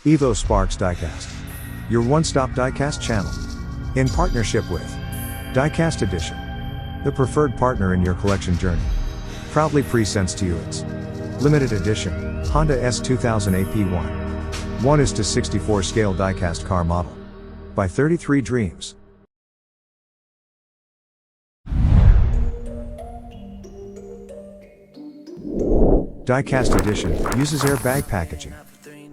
EVOSparks Diecast, your one-stop diecast channel. In partnership with Diecast Edition, the preferred partner in your collection journey, proudly presents to you its limited edition Honda S2000 AP1 1:64 Scale Diecast Car Model by 33 Dreams. Diecast Edition uses airbag packaging.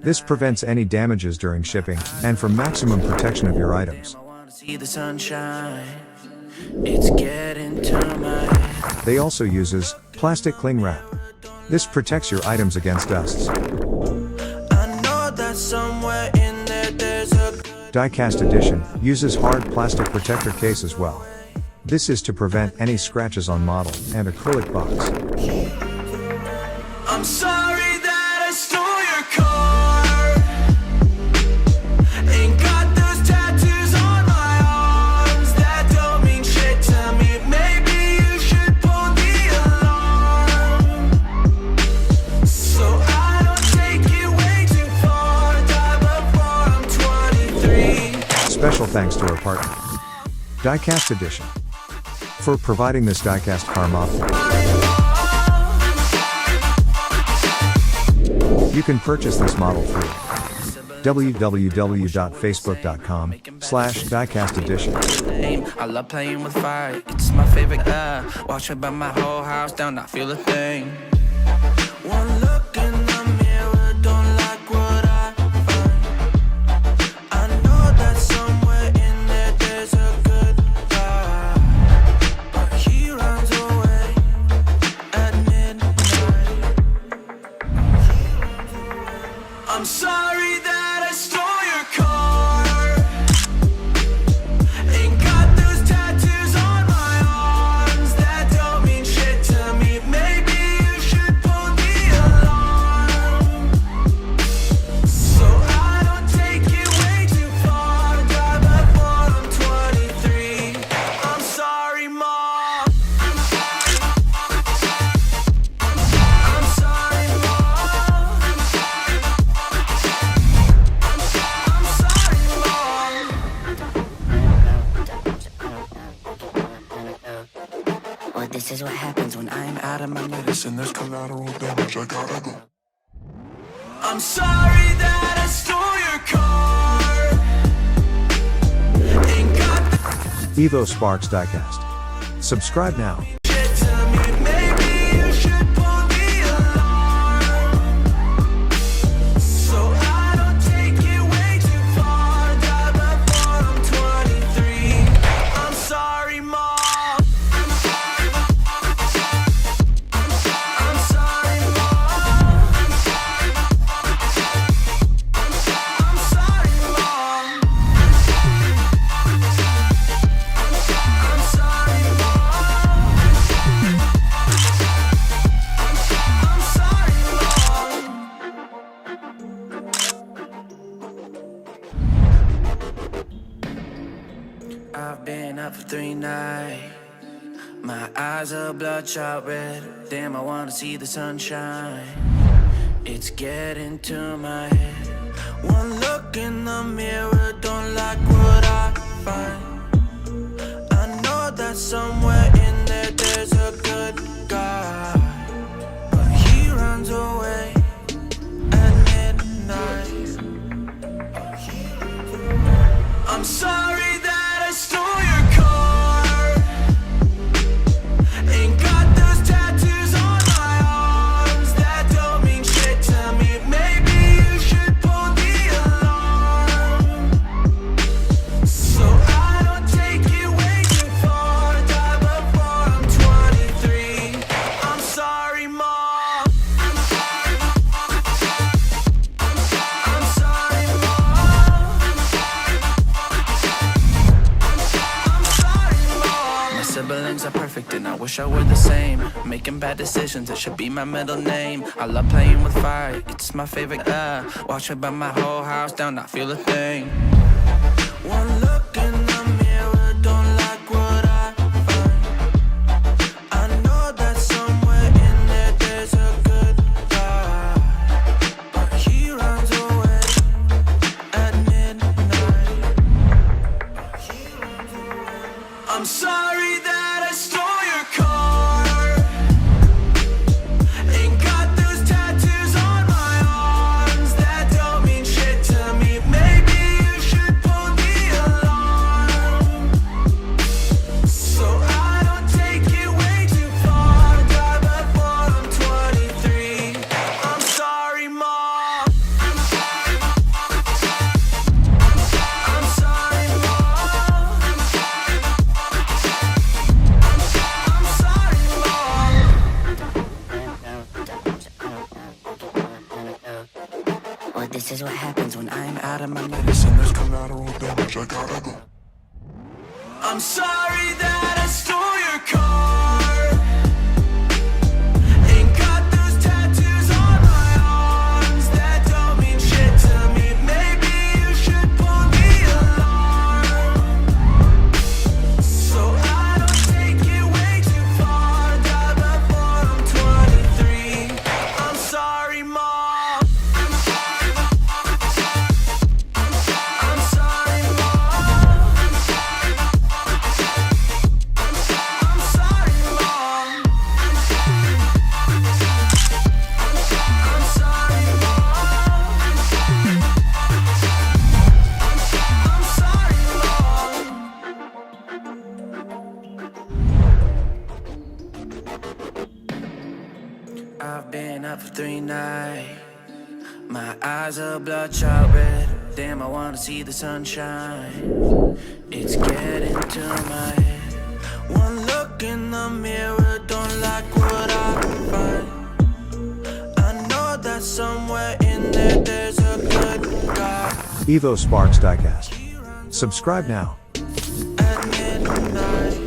This prevents any damages during shipping, and for maximum protection of your items. They also uses plastic cling wrap. This protects your items against dusts. Diecast Edition uses hard plastic protector case as well. This is to prevent any scratches on model and acrylic box. I'm sorry that I stole your car. Ain't got those tattoos on my arms that don't mean shit to me. Maybe you should pull the alarm, so I don't take it way too far. Die before I'm 23. Special thanks to our partner, Diecast Edition, for providing this diecast car model. You can purchase this model through www.facebook.com/diecastedition. I love playing with fire, it's my favorite. Watch it burn my whole house down, not feel a thing. One look in the mirror, don't like what I find. I know that somewhere in there there's a good guy, but he runs away at midnight. I'm sorry that I stole your car. Ain't got those tattoos on my arms that don't mean shit to me. Maybe you should pull the alarm, so I don't take it way too far. Die before I'm 23. I'm sorry, Mom. I'm sorry, Mom. Well, this is what happens when I'm out of my Listen, there's collateral damage, I gotta go. I'm sorry that I stole your car. Ain't got the EVOSparks Diecast. Subscribe now. shit to me. Maybe you should pull the alarm, so I don't take it way too far. Die before I'm 23. I'm sorry, Mom. I'm sorry, Mom. I'm sorry, Mom. I'm sorry, Mom. I'm sorry, Mom. I've been up for 3 nights. My eyes are bloodshot red. Damn, I wanna see the sunshine. It's getting to my head. One look in the mirror, don't like what I find. I know that somewhere in there there's a good guy, but he runs away at midnight. I'm sorry that I stole your car. Ain't got those tattoos on my arms that don't mean shit to me. Maybe you should pull the alarm, so I don't take it way too far. Die before I'm 23. I'm sorry, Mom. I'm sorry, Mom. I'm sorry, Mom. My siblings are perfect and I wish I were the same. Making bad decisions, it should be my middle name. I love playing with fire, it's my favorite. Watch it burn my whole house down, not feel a thing. One look in the mirror, don't like what I find. I know that somewhere in there there's a good guy, but he runs away when I'm out of my mind. Listen, there's collateral damage, I gotta go. I'm sorry that I stole your car. Ain't got those tattoos on my arms that don't mean shit to me. Maybe you should pull the alarm, so I don't take it way too far. Die before I'm 23. I'm sorry, Mom. I'm sorry, Mom. I've been up for 3 nights. My eyes are bloodshot red. Damn, I wanna see the sunshine. It's getting to my head. One look in the mirror, don't like what I find. I know that somewhere in there there's a good guy. EVOSparks Diecast. Subscribe now. At midnight,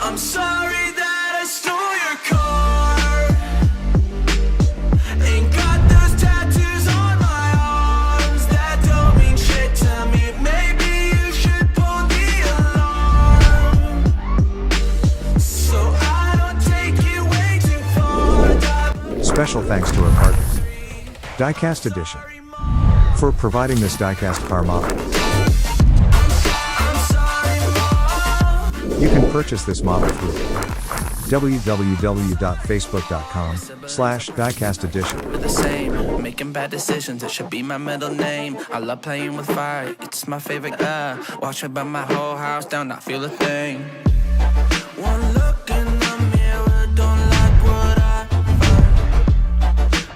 I'm sorry that I stole your car. Ain't got those tattoos on my arms that don't mean shit to me. Maybe you should pull the alarm, so I don't take it way too far. Special thanks to our partner, Diecast Edition, for providing this diecast car model. You can purchase this model through www.facebook.com/diecastedition. We're the same, making bad decisions, it should be my middle name. I love playing with fire, it's my favorite. Watch it burn my whole house down, not feel a thing. One look in the mirror, don't like what I find.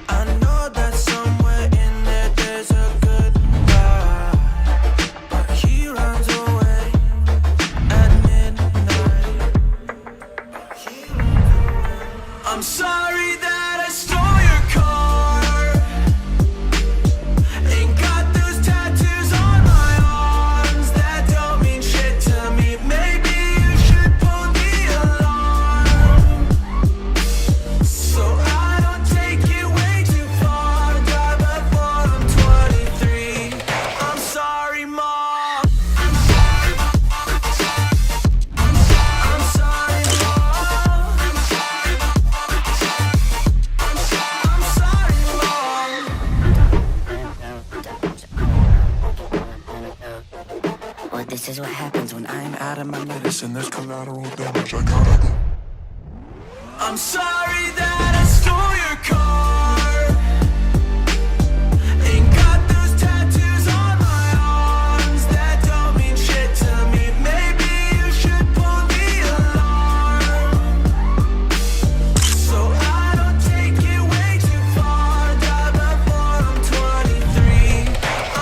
I know that somewhere in there there's a good guy, but he runs away at midnight. I'm sorry that I stole your car. Ain't got those tattoos on my arms that don't mean shit to me. Maybe you should pull the alarm, so I don't take it way too far. Die before I'm 23. I'm sorry, Mom. I'm sorry, Mom. I'm sorry, Mom. Well, this is what happens when I'm out of my mind. Listen, there's collateral damage, I gotta go. I'm sorry that I stole your car. Ain't got those tattoos on my arms that don't mean shit to me. Maybe you should pull the alarm, so I don't take it way too far. Die before I'm 23.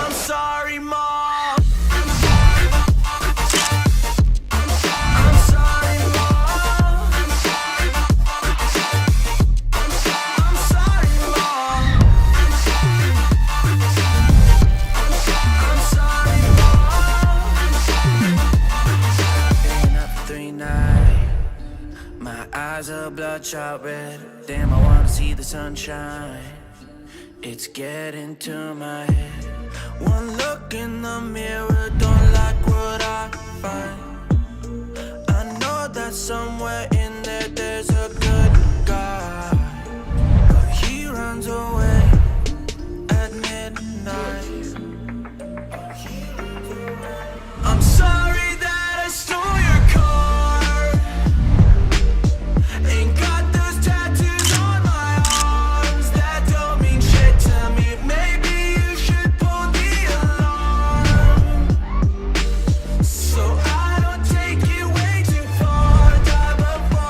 I'm sorry, Mom. I'm sorry, Mom. I'm sorry, Mom. I'm sorry, Mom. Been up for 3 nights. My eyes are bloodshot red. Damn, I wanna see the sunshine. It's getting to my head. One look in the mirror, don't like what I find. I know that somewhere in there there's a good guy, but he runs away at midnight. I'm sorry that I stole your car. Ain't got those tattoos on my arms that don't mean shit to me. Maybe you should pull the alarm, so I don't take it way too far. Die before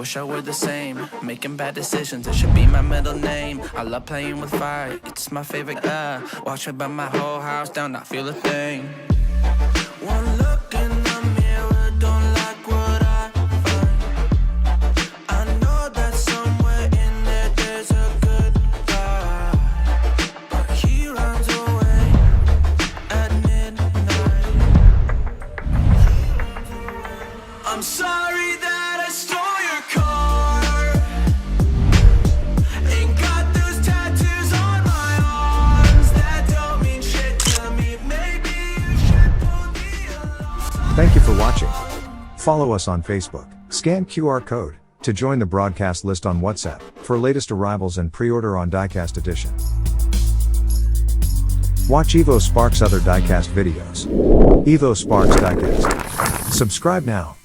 wish I were the same. Making bad decisions, it should be my middle name. I love playing with fire, it's my favorite. Watch me burn my whole house down, not feel a thing. One look in the mirror, don't like what I find. I know that somewhere in there there's a good guy, but he runs away at midnight. I'm sorry that I stole your car, and got those tattoos on my arms that don't mean shit to me. Maybe you should pull me along. Thank you for watching. Follow us on Facebook. Scan QR code to join the broadcast list on WhatsApp for latest arrivals and pre-order on Diecast Edition. Watch EVOSparks other diecast videos. EVOSparks Diecast. Subscribe now.